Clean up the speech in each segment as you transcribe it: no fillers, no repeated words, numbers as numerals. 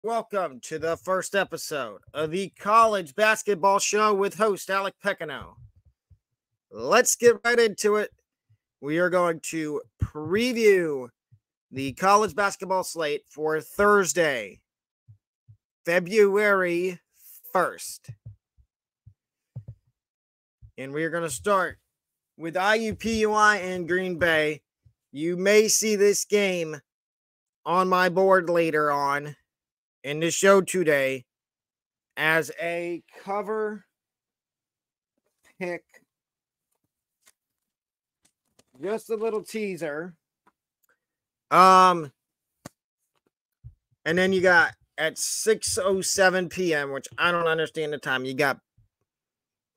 Welcome to the first episode of the College Basketball Show with host Alec Pecano. Let's get right into it. We are going to preview the college basketball slate for Thursday, February 1st. And we are going to start with IUPUI and Green Bay. You may see this game on my board later on in the show today as a cover pick. Just a little teaser. And then you got at 6:07 p.m., which I don't understand the time, you got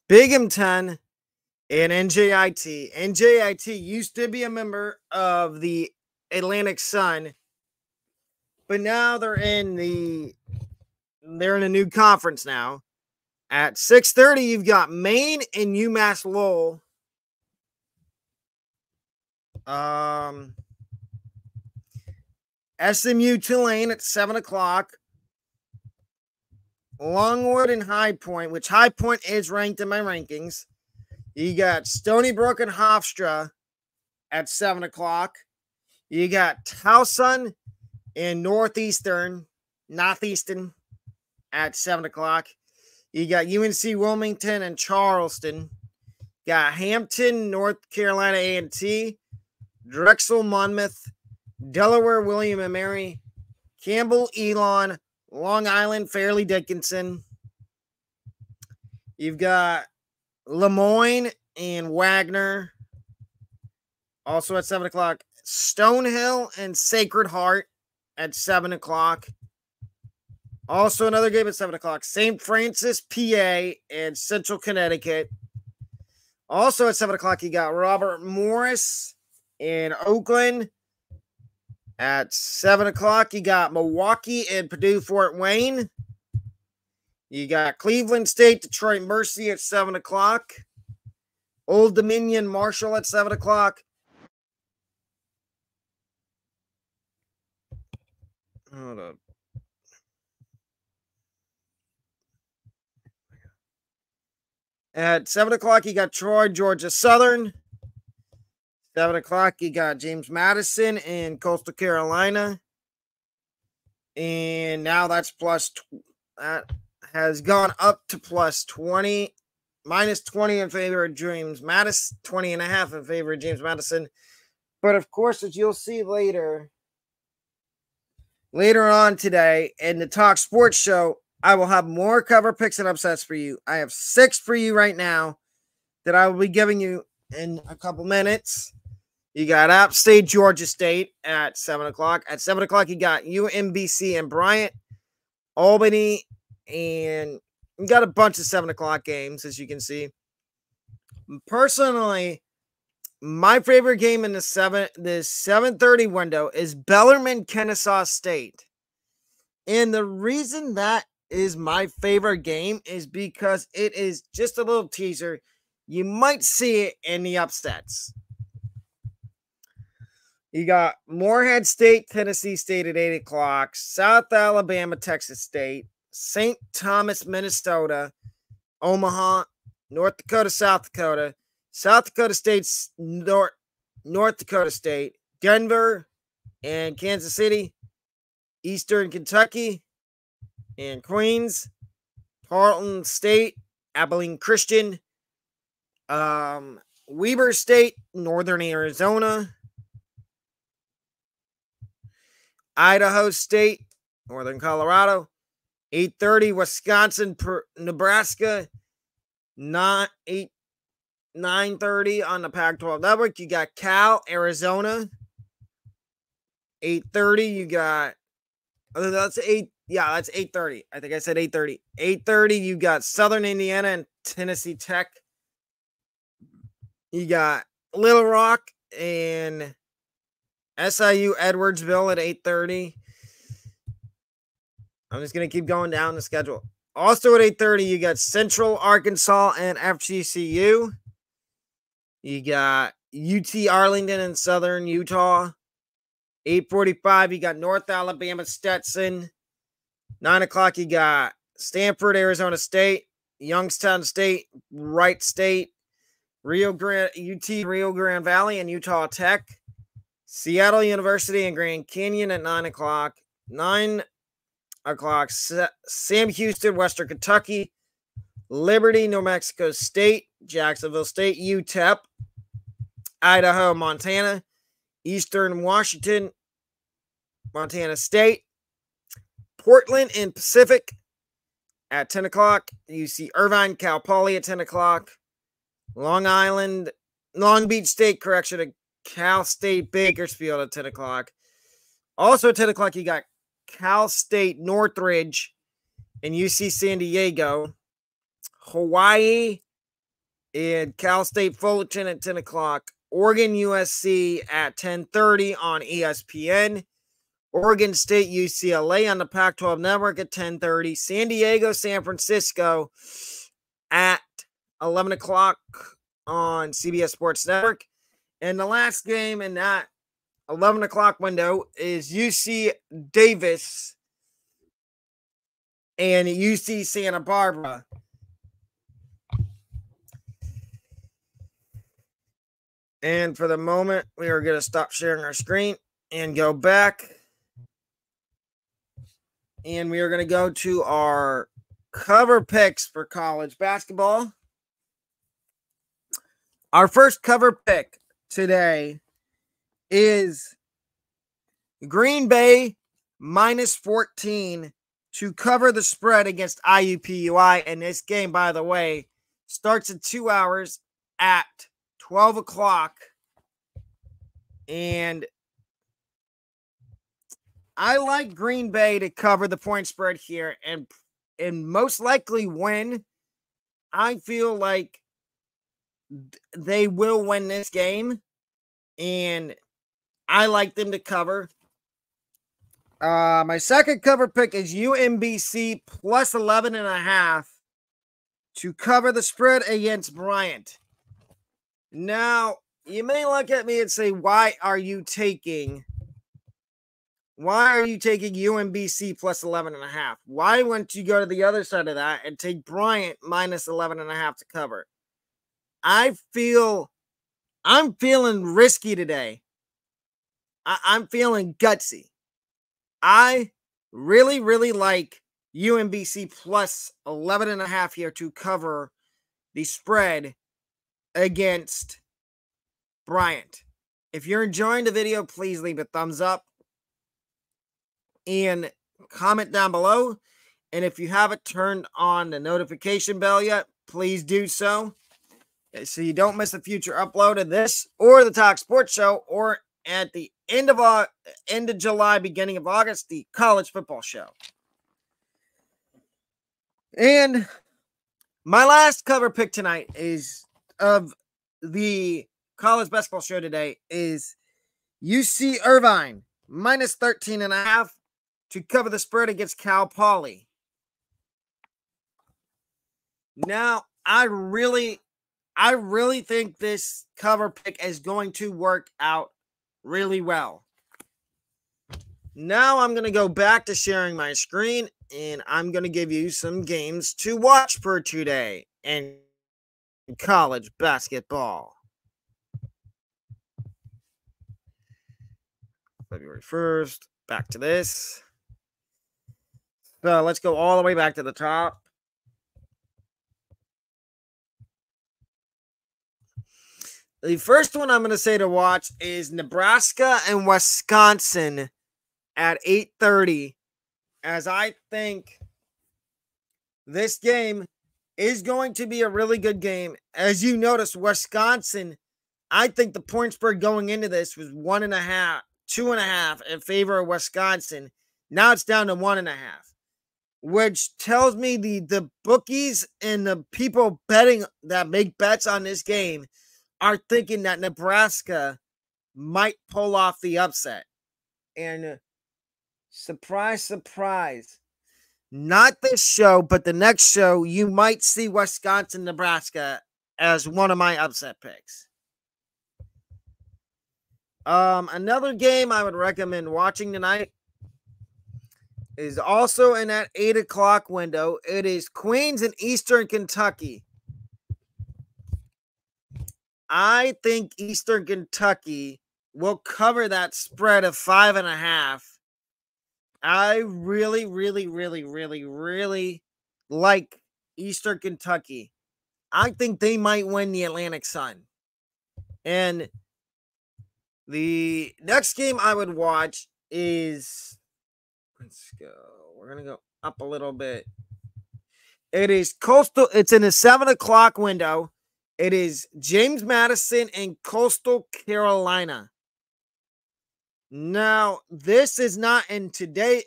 Binghamton and NJIT. NJIT used to be a member of the Atlantic Sun, but now they're in a new conference now. At 6:30, you've got Maine and UMass Lowell. SMU Tulane at 7 o'clock. Longwood and High Point, which High Point is ranked in my rankings. You got Stony Brook and Hofstra at 7 o'clock. You got Towson and Northeastern at 7 o'clock. You got UNC Wilmington and Charleston. Got Hampton, North Carolina A&T, Drexel, Monmouth, Delaware, William and Mary, Campbell, Elon, Long Island, Fairleigh Dickinson. You've got Lemoyne and Wagner, also at 7 o'clock. Stonehill and Sacred Heart at 7 o'clock. Also another game at 7 o'clock. St. Francis, PA, and Central Connecticut. Also at 7 o'clock, you got Robert Morris in Oakland. At 7 o'clock, you got Milwaukee and Purdue Fort Wayne. You got Cleveland State, Detroit Mercy at 7 o'clock. Old Dominion, Marshall at 7 o'clock. Hold up. At 7 o'clock, you got Troy, Georgia Southern. 7 o'clock, you got James Madison in Coastal Carolina. And now that has gone up to plus 20, minus 20 in favor of James Madison, 20.5 in favor of James Madison. But of course, as you'll see later on today in the Talk Sports Show, I will have more cover picks and upsets for you. I have 6 for you right now that I will be giving you in a couple minutes. You got App State, Georgia State at 7 o'clock. At 7 o'clock, you got UMBC and Bryant, Albany, and you got a bunch of 7 o'clock games, as you can see. Personally, my favorite game in the 7:30 window is Bellarmine, Kennesaw State. And the reason that is my favorite game is because it is just a little teaser. You might see it in the upsets. You got Morehead State, Tennessee State at 8 o'clock. South Alabama, Texas State. St. Thomas, Minnesota. Omaha, North Dakota, South Dakota. South Dakota State's North Dakota State. Denver and Kansas City. Eastern Kentucky and Queens. Tarleton State, Abilene Christian. Weber State, Northern Arizona. Idaho State, Northern Colorado. 8:30, Wisconsin, Nebraska. 9:30 on the Pac-12 Network. You got Cal, Arizona. 8:30, you got... Oh, that's 8. Yeah, that's 8:30. I think I said 8:30. 8:30, you got Southern Indiana and Tennessee Tech. You got Little Rock and SIU Edwardsville at 8:30. I'm just going to keep going down the schedule. Also at 8:30, you got Central Arkansas and FGCU. You got UT Arlington and Southern Utah. 8:45, you got North Alabama Stetson. 9 o'clock, you got Stanford, Arizona State, Youngstown State, Wright State, Rio Grande, UT Rio Grande Valley, and Utah Tech. Seattle University and Grand Canyon at 9 o'clock. 9 o'clock, Sam Houston, Western Kentucky, Liberty, New Mexico State, Jacksonville State, UTEP, Idaho, Montana, Eastern Washington, Montana State, Portland and Pacific at 10 o'clock. UC Irvine, Cal Poly at 10 o'clock. Long Beach State, Cal State Bakersfield at 10 o'clock. Also at 10 o'clock, you got Cal State Northridge and UC San Diego. Hawaii and Cal State Fullerton at 10 o'clock. Oregon USC at 10:30 on ESPN. Oregon State UCLA on the Pac-12 Network at 10:30. San Diego San Francisco at 11 o'clock on CBS Sports Network. And the last game in that 11 o'clock window is UC Davis and UC Santa Barbara. And for the moment, we are going to stop sharing our screen and go back. And we are going to go to our cover picks for college basketball. Our first cover pick today is Green Bay minus 14 to cover the spread against IUPUI. And this game, by the way, starts in 2 hours at 12 o'clock. And I like Green Bay to cover the point spread here and most likely win. I feel like they will win this game, and I like them to cover. My second cover pick is UMBC plus 11.5 to cover the spread against Bryant. Now, you may look at me and say, why are you taking UMBC plus 11.5? Why wouldn't you go to the other side of that and take Bryant minus 11.5 to cover? I'm feeling risky today. I'm feeling gutsy. I really, really like UMBC plus 11.5 here to cover the spread against Bryant. If you're enjoying the video, please leave a thumbs up and comment down below. And if you haven't turned on the notification bell yet, please do so you don't miss a future upload of this or the Talk Sports Show, or at the end of July, beginning of August, the college football show. And my last cover pick tonight is of the college basketball show today is UC Irvine minus 13.5 to cover the spread against Cal Poly. Now, I really think this cover pick is going to work out really well. Now I'm going to go back to sharing my screen, and I'm going to give you some games to watch for today in college basketball. February 1st, back to this. So let's go all the way back to the top. The first one I'm going to say to watch is Nebraska and Wisconsin at 8:30, as I think this game is going to be a really good game. As you notice, Wisconsin, I think the point spread going into this was 1.5, 2.5 in favor of Wisconsin. Now it's down to 1.5, which tells me the bookies and the people betting that make bets on this game are thinking that Nebraska might pull off the upset. And surprise, surprise, not this show, but the next show, you might see Wisconsin, Nebraska as one of my upset picks. Another game I would recommend watching tonight is also in that 8 o'clock window. It is Queens and Eastern Kentucky. I think Eastern Kentucky will cover that spread of 5.5. I really, really, really, really, really like Eastern Kentucky. I think they might win the Atlantic Sun. And the next game I would watch is, let's go. We're going to go up a little bit. It is Coastal. It's in the 7 o'clock window. It is James Madison and Coastal Carolina. Now, this is not in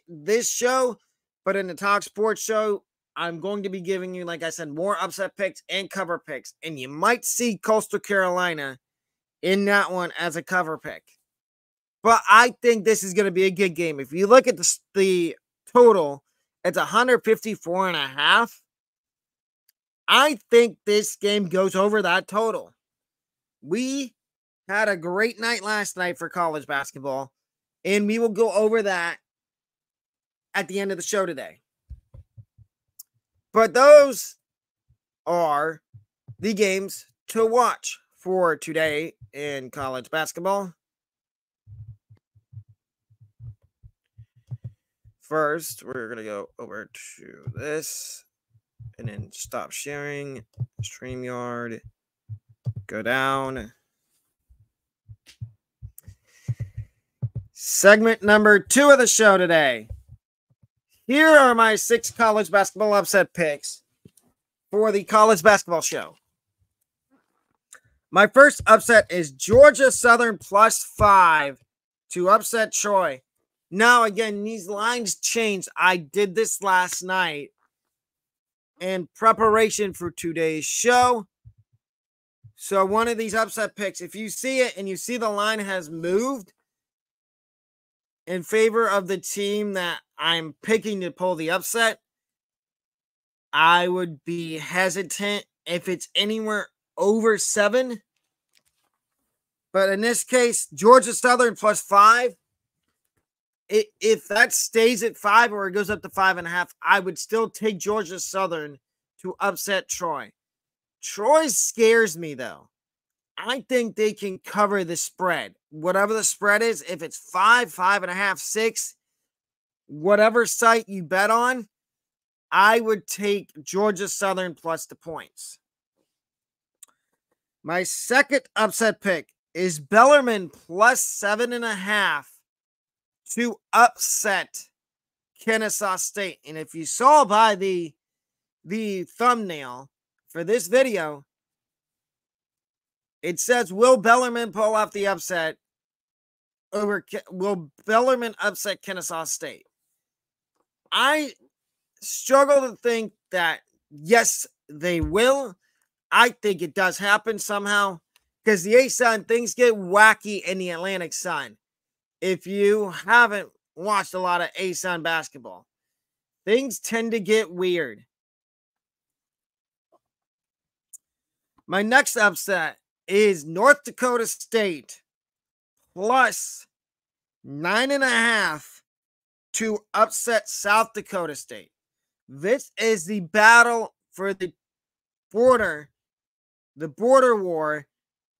this show, but in the Talk Sports show, I'm going to be giving you, like I said, more upset picks and cover picks. And you might see Coastal Carolina in that one as a cover pick. But I think this is going to be a good game. If you look at the total, it's 154.5. I think this game goes over that total. We had a great night last night for college basketball, and we will go over that at the end of the show today. But those are the games to watch for today in college basketball. First, we're going to go over to this and then stop sharing. StreamYard. Go down. Segment number 2 of the show today. Here are my 6 college basketball upset picks for the college basketball show. My first upset is Georgia Southern +5 to upset Troy. Now, again, these lines changed. I did this last night in preparation for today's show. So one of these upset picks, if you see it and you see the line has moved in favor of the team that I'm picking to pull the upset, I would be hesitant if it's anywhere over 7. But in this case, Georgia Southern +5. If that stays at 5 or it goes up to 5.5, I would still take Georgia Southern to upset Troy. Troy scares me, though. I think they can cover the spread. Whatever the spread is, if it's 5, 5.5, 6, whatever site you bet on, I would take Georgia Southern plus the points. My second upset pick is Bellarmine +7.5 to upset Kennesaw State. And if you saw by the thumbnail for this video, it says, will Bellarmine pull off the upset will Bellarmine upset Kennesaw State? I struggle to think that, yes, they will. I think it does happen somehow because the ASUN, things get wacky in the Atlantic Sun. If you haven't watched a lot of ASUN basketball, things tend to get weird. My next upset is North Dakota State +9.5 to upset South Dakota State. This is the battle for the border war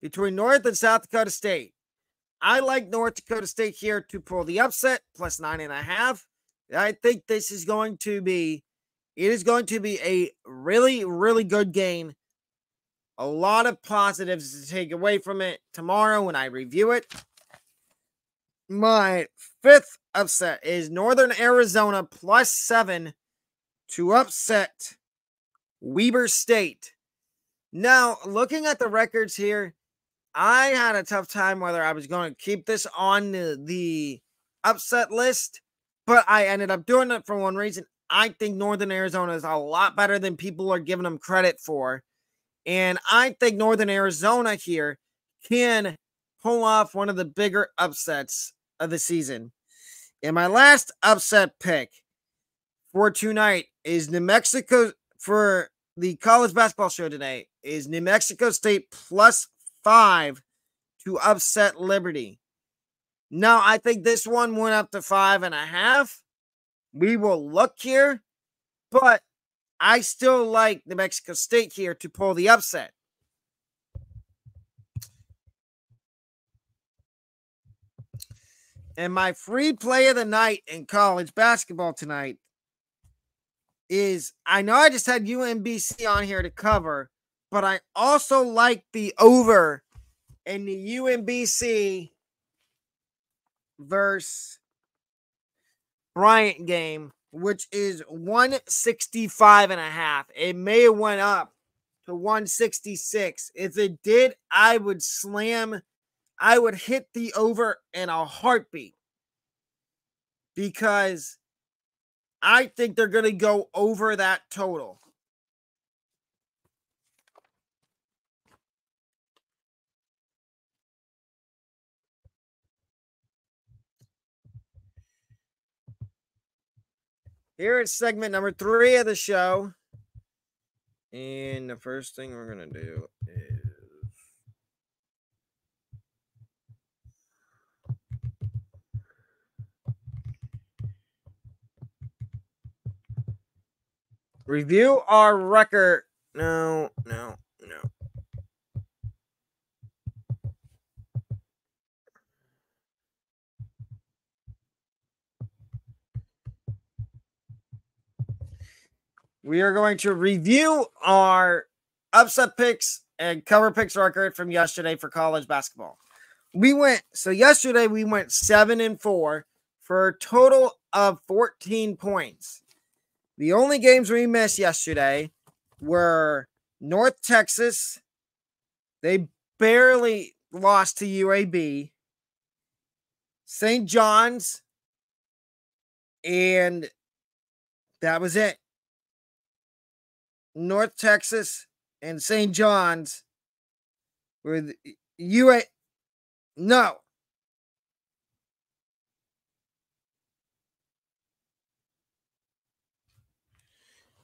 between North and South Dakota State. I like North Dakota State here to pull the upset +9.5. I think this is going to be a really, really good game. A lot of positives to take away from it tomorrow when I review it. My fifth upset is Northern Arizona +7 to upset Weber State. Now, looking at the records here, I had a tough time whether I was going to keep this on the upset list, but I ended up doing it for one reason. I think Northern Arizona is a lot better than people are giving them credit for. And I think Northern Arizona here can pull off one of the bigger upsets of the season. And my last upset pick for tonight is New Mexico, for the college basketball show today, is New Mexico State +5 to upset Liberty. Now, I think this one went up to 5.5, We will look here, but I still like New Mexico State here to pull the upset. And my free play of the night in college basketball tonight is, I know I just had UMBC on here to cover, but I also like the over in the UMBC versus Bryant game, which is 165.5. It may have went up to 166. If it did, I would hit the over in a heartbeat, because I think they're going to go over that total. Here is segment number 3 of the show. And the first thing we're going to do is review our record. No. We are going to review our upset picks and cover picks record from yesterday for college basketball. Yesterday we went 7-4 for a total of 14 points. The only games we missed yesterday were North Texas. They barely lost to UAB. St. John's. And that was it. North Texas and St. John's with No.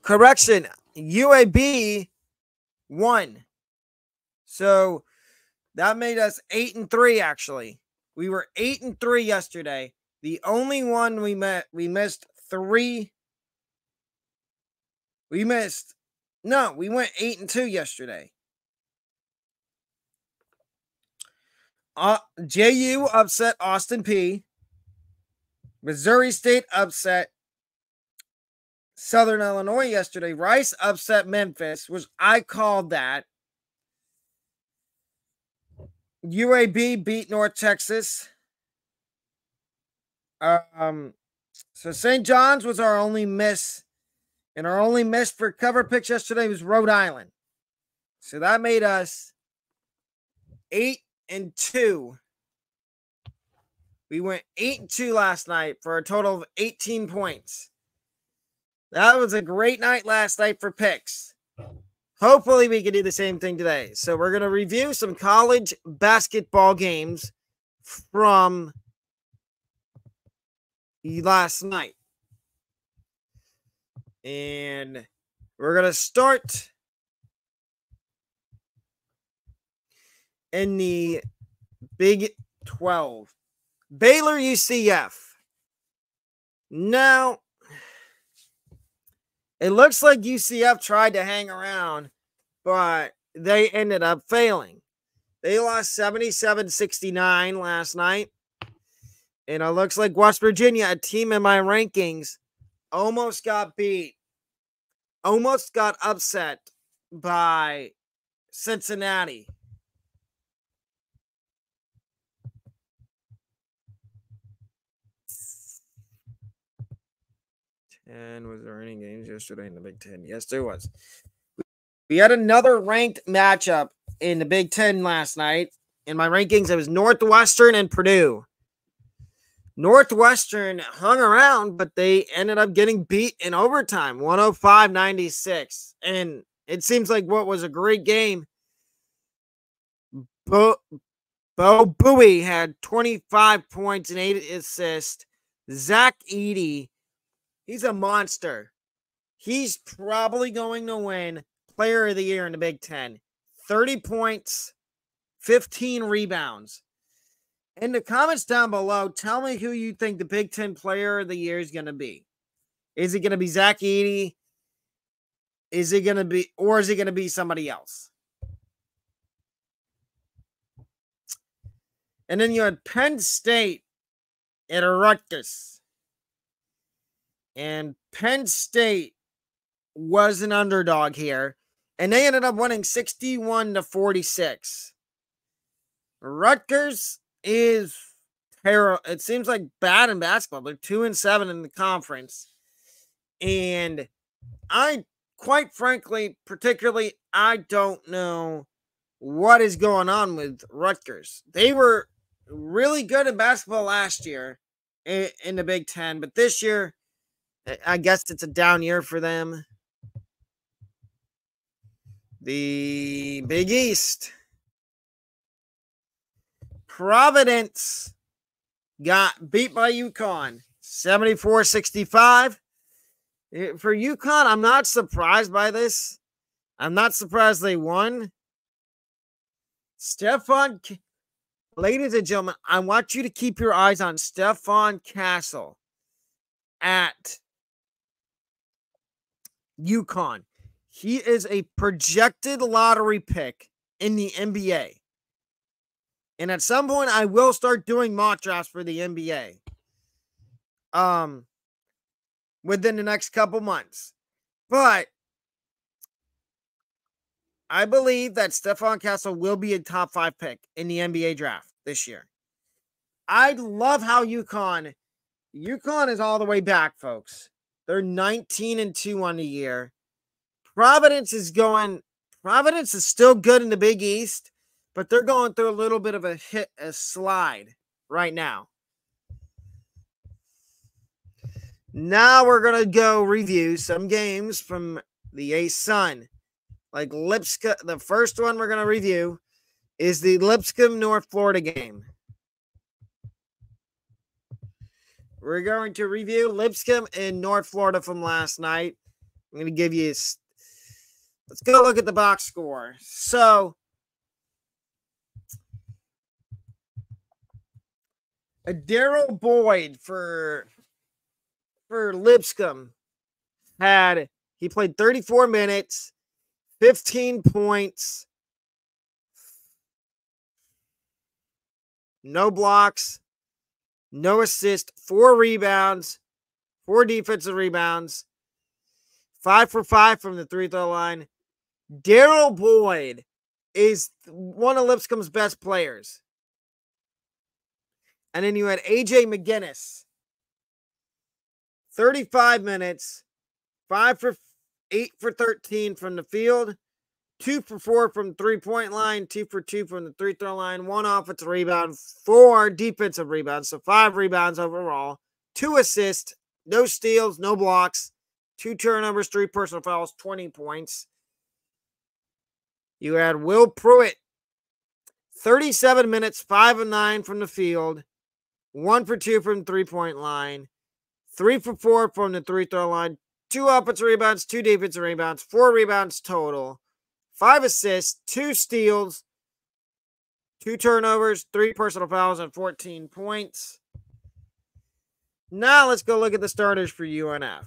Correction. UAB won. So that made us 8-3, actually. We were 8-3 yesterday. The only one we missed 3. We went 8-2 yesterday. JU upset Austin Peay. Missouri State upset Southern Illinois yesterday. Rice upset Memphis, which I called that. UAB beat North Texas. So St. John's was our only miss. And our only miss for cover picks yesterday was Rhode Island. So that made us 8-2. We went 8-2 last night for a total of 18 points. That was a great night last night for picks. Hopefully we can do the same thing today. So we're going to review some college basketball games from last night. And we're going to start in the Big 12. Baylor UCF. Now, it looks like UCF tried to hang around, but they ended up failing. They lost 77-69 last night. And it looks like West Virginia, a team in my rankings, almost got upset by Cincinnati. And was there any games yesterday in the Big Ten? Yes, there was. We had another ranked matchup in the Big Ten last night. In my rankings, it was Northwestern and Purdue. Northwestern hung around, but they ended up getting beat in overtime, 105-96. And it seems like what was a great game. Bo Bowie had 25 points and 8 assists. Zach Edey, he's a monster. He's probably going to win Player of the Year in the Big Ten. 30 points, 15 rebounds. In the comments down below, tell me who you think the Big Ten Player of the Year is going to be. Is it going to be Zach Edey? Is it going to be somebody else? And then you had Penn State at Rutgers. And Penn State was an underdog here. And they ended up winning 61-46. Rutgers is terrible. It seems like bad in basketball. They're 2-7 in the conference. And quite frankly, particularly, I don't know what is going on with Rutgers. They were really good in basketball last year in the Big Ten, but this year, I guess it's a down year for them. The Big East. Providence got beat by UConn, 74-65. For UConn, I'm not surprised by this. I'm not surprised they won. Ladies and gentlemen, I want you to keep your eyes on Stephon Castle at UConn. He is a projected lottery pick in the NBA. And at some point, I will start doing mock drafts for the NBA. Within the next couple months. But I believe that Stephon Castle will be a top 5 pick in the NBA draft this year. I love how UConn is all the way back, folks. They're 19-2 on the year. Providence is still good in the Big East, but they're going through a little bit of a slide right now. Now we're going to go review some games from the A-Sun. Like Lipscomb, the first one we're going to review is the Lipscomb, North Florida game. We're going to review Lipscomb and North Florida from last night. I'm going to give you... Let's go look at the box score. So, Daryl Boyd for Lipscomb he played 34 minutes, 15 points, no blocks, no assists, 4 rebounds, 4 defensive rebounds, 5 for 5 from the 3-throw line. Daryl Boyd is one of Lipscomb's best players. And then you had AJ McGinnis, 35 minutes, 8 for 13 from the field, 2 for 4 from the 3-point line, 2 for 2 from the 3-throw line, 1 offensive rebound, 4 defensive rebounds, so 5 rebounds overall, 2 assists, no steals, no blocks, 2 turnovers, 3 personal fouls, 20 points. You had Will Pruitt, 37 minutes, 5 of 9 from the field, 1 for 2 from the 3-point line, 3 for 4 from the 3-throw line, 2 offensive rebounds, 2 defensive rebounds, 4 rebounds total, 5 assists, 2 steals, 2 turnovers, 3 personal fouls, and 14 points. Now let's go look at the starters for UNF.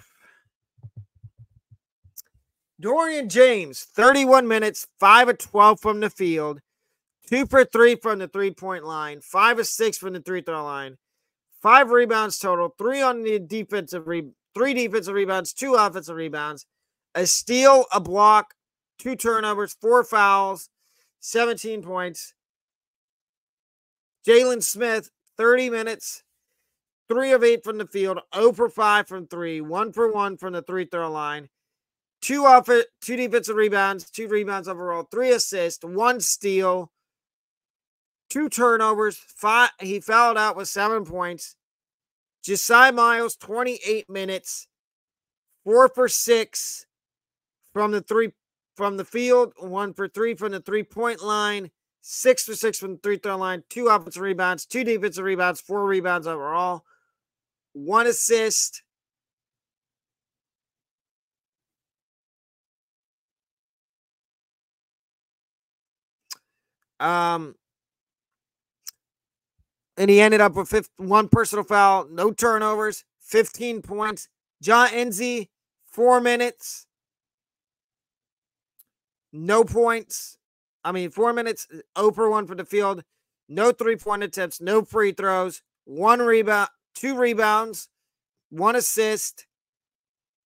Dorian James, 31 minutes, 5 of 12 from the field, 2 for 3 from the 3-point line, 5 of 6 from the 3-throw line, 5 rebounds total, 3 on the 3 defensive rebounds, 2 offensive rebounds, a steal, a block, 2 turnovers, 4 fouls, 17 points. Jalen Smith, 30 minutes, 3 of 8 from the field, 0 for 5 from 3, 1 for 1 from the 3-throw line, 2 defensive rebounds, 2 rebounds overall, 3 assists, 1 steal, 2 turnovers, 5. He fouled out with 7 points. Josiah Miles, 28 minutes, 4 for 6 from the field, 1 for 3 from the 3-point line, 6 for 6 from the 3-throw line, 2 offensive rebounds, 2 defensive rebounds, 4 rebounds overall, 1 assist. And he ended up with 1 personal foul, no turnovers, 15 points. Ja Enzi, 4 minutes. No points. 4 minutes. 0 for 1 for the field. No 3-point attempts. No free throws. 1 rebound. 2 rebounds. 1 assist.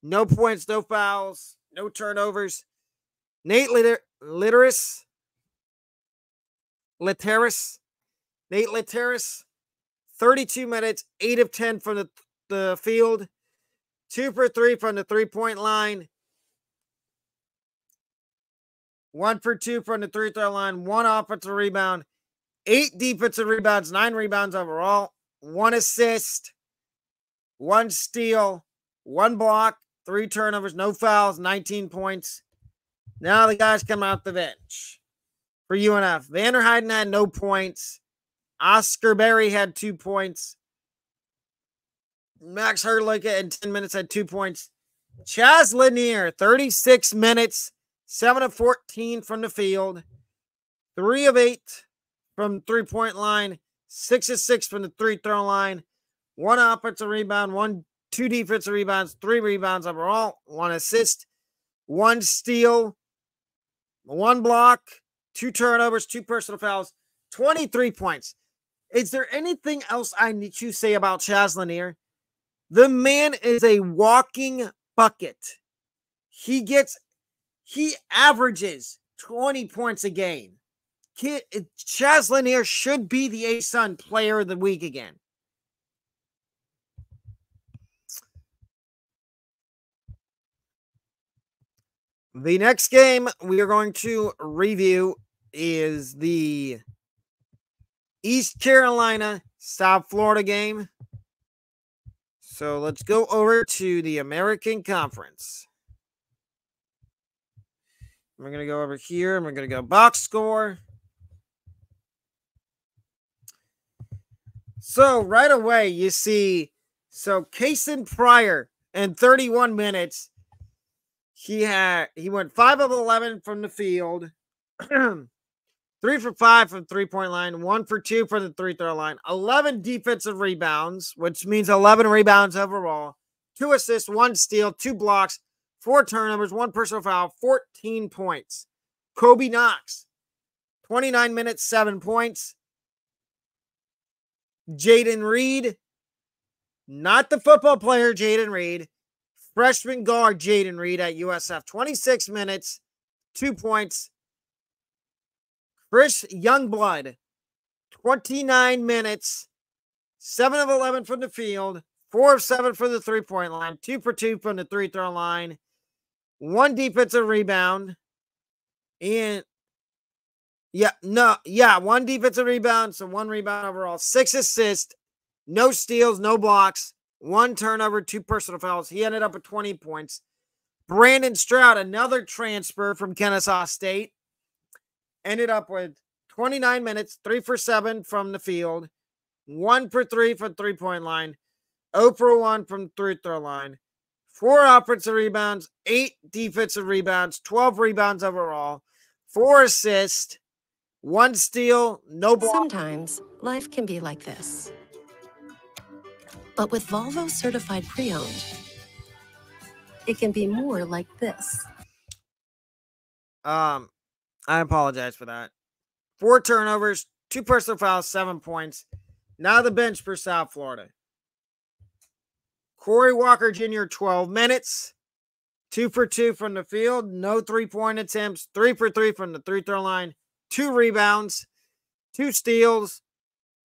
No points. No fouls. No turnovers. Nate Litteris. Nate Litteris. 32 minutes. 8 of 10 from the field. 2 for 3 from the 3-point line. 1 for 2 from the 3-throw line. 1 offensive rebound. 8 defensive rebounds. 9 rebounds overall. 1 assist. 1 steal. 1 block. 3 turnovers. No fouls. 19 points. Now the guys come out the bench for UNF. Vander Heiden had no points. Oscar Berry had 2 points. Max Hurlicka in 10 minutes had 2 points. Chaz Lanier, 36 minutes, 7 of 14 from the field, 3 of 8 from 3-point line, 6 of 6 from the 3-throw line, 1 offensive rebound, 2 defensive rebounds, 3 rebounds overall, 1 assist, 1 steal, 1 block, 2 turnovers, 2 personal fouls, 23 points. Is there anything else I need to say about Chaz Lanier? The man is a walking bucket. He averages 20 points a game. Chaz Lanier should be the A-Sun player of the week again. The next game we are going to review is the East Carolina, South Florida game. So let's go over to the American Conference. We're going to go over here and we're going to go box score. So right away you see, Kason Pryor in 31 minutes, he went 5 of 11 from the field. 3 for 5 from 3-point line, 1 for 2 from the 3-throw line, 11 defensive rebounds, which means 11 rebounds overall, 2 assists, 1 steal, 2 blocks, 4 turnovers, 1 personal foul, 14 points. Kobe Knox, 29 minutes, 7 points. Jaden Reed, not the football player Jaden Reed, freshman guard Jaden Reed at USF, 26 minutes, 2 points. Chris Youngblood, 29 minutes, 7 of 11 from the field, 4 of 7 from the 3-point line, 2 for 2 from the 3-throw line, 1 defensive rebound, and 1 defensive rebound, so 1 rebound overall, 6 assists, no steals, no blocks, 1 turnover, 2 personal fouls. He ended up with 20 points. Brandon Stroud, another transfer from Kennesaw State, ended up with 29 minutes, 3 for 7 from the field, 1 for 3 from 3-point line, 0 for 1 from 3-throw line, 4 offensive rebounds, 8 defensive rebounds, 12 rebounds overall, 4 assists, 1 steal, no block. Sometimes life can be like this. But with Volvo Certified Pre-Owned, it can be more like this. I apologize for that. 4 turnovers, 2 personal fouls, 7 points. Now the bench for South Florida. Corey Walker Jr., 12 minutes. 2 for 2 from the field. No 3-point attempts. 3 for 3 from the 3-throw line. 2 rebounds. 2 steals.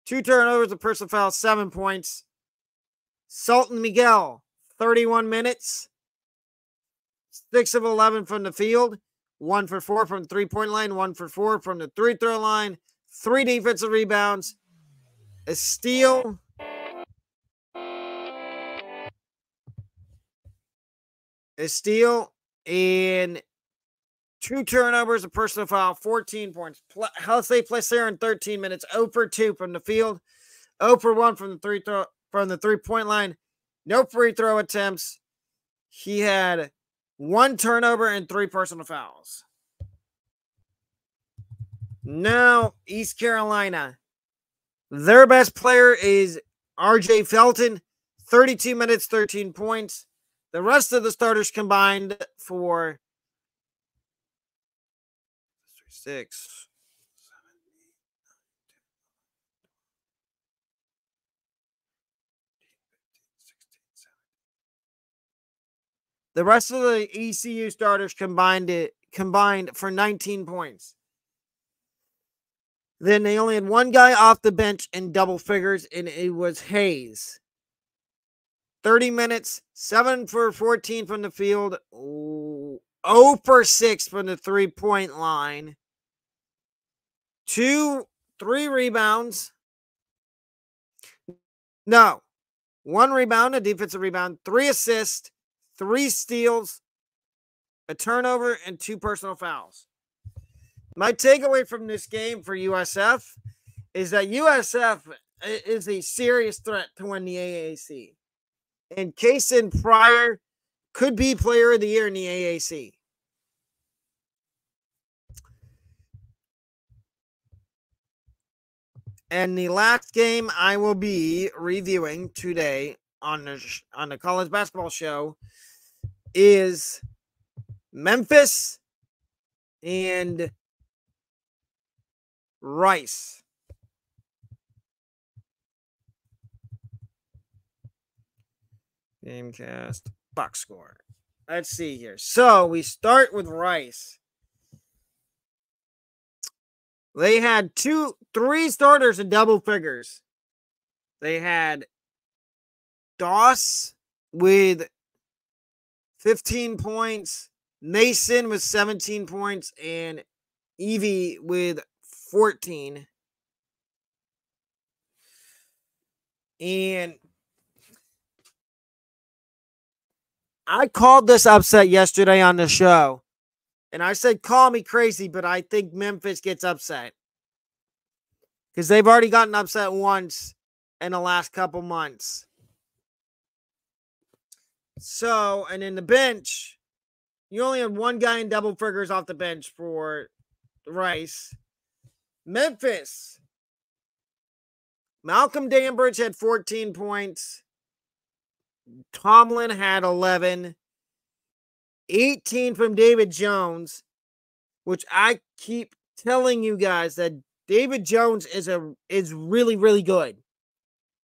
2 turnovers, a personal foul, 7 points. Sultan Miguel, 31 minutes. 6 of 11 from the field. 1 for 4 from the 3-point line, 1 for 4 from the 3-throw line, 3 defensive rebounds, a steal, and 2 turnovers, a personal foul, 14 points. Jose Placer in 13 minutes, 0 for 2 from the field, 0 for 1 from the 3-point line, no free throw attempts. He had 1 turnover and 3 personal fouls. Now, East Carolina. Their best player is RJ Felton. 32 minutes, 13 points. The rest of the starters combined for 6, 7, 8, 9, 10, 11, 12, 13, 14, 15, 16, 17. The rest of the ECU starters combined for 19 points. Then they only had one guy off the bench in double figures, and it was Hayes. 30 minutes, 7 for 14 from the field, 0 for 6 from the three-point line, 3 rebounds. No, 1 rebound, a defensive rebound, 3 assists, 3 steals, a turnover, and 2 personal fouls. My takeaway from this game for USF is that USF is a serious threat to win the AAC. And Kason Pryor could be player of the year in the AAC. And the last game I will be reviewing today on the college basketball show is Memphis and Rice. Gamecast box score. Let's see here. So we start with Rice. They had 3 starters in double figures. They had Doss with 15 points, Mason with 17 points, and Evie with 14. And I called this upset yesterday on the show. And I said, call me crazy, but I think Memphis gets upset. Because they've already gotten upset once in the last couple months. So, and in the bench, you only had one guy in double figures off the bench for Rice. Memphis. Malcolm Danbridge had 14 points. Tomlin had 11. 18 from David Jones, which I keep telling you guys that David Jones is really, really good.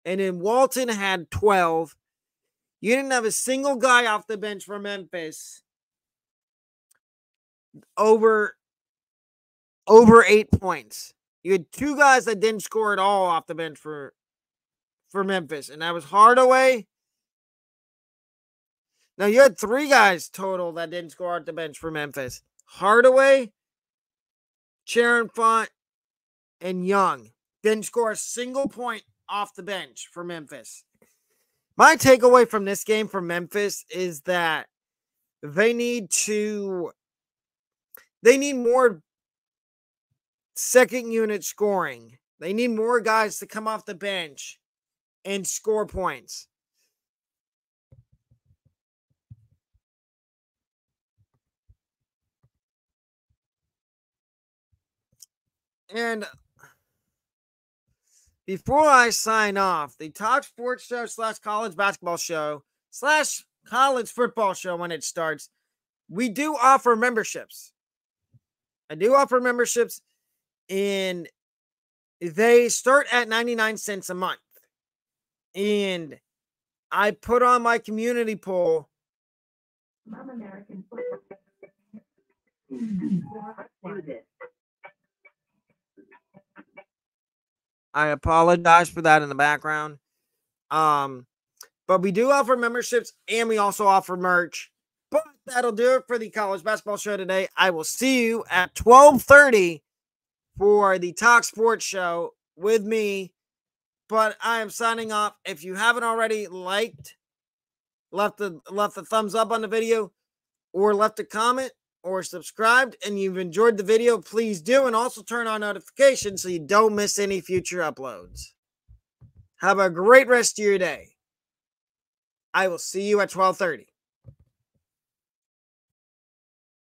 And then Walton had 12. You didn't have a single guy off the bench for Memphis over 8 points. You had 2 guys that didn't score at all off the bench for Memphis, and that was Hardaway. Now, you had 3 guys total that didn't score off the bench for Memphis. Hardaway, Sharon Font, and Young didn't score a single point off the bench for Memphis. My takeaway from this game for Memphis is that they need more second unit scoring. They need more guys to come off the bench and score points. And before I sign off, the Talk Sports Show / college basketball show / college football show when it starts, we do offer memberships. I do offer memberships, and they start at 99 cents a month. And I put on my community poll. I apologize for that in the background. But we do offer memberships, and we also offer merch. But that'll do it for the college basketball show today. I will see you at 12:30 for the Talk Sports Show with me. But I am signing off. If you haven't already left the thumbs up on the video, or left a comment, or subscribed, and you've enjoyed the video, please do. And also turn on notifications so you don't miss any future uploads. Have a great rest of your day. I will see you at 12:30.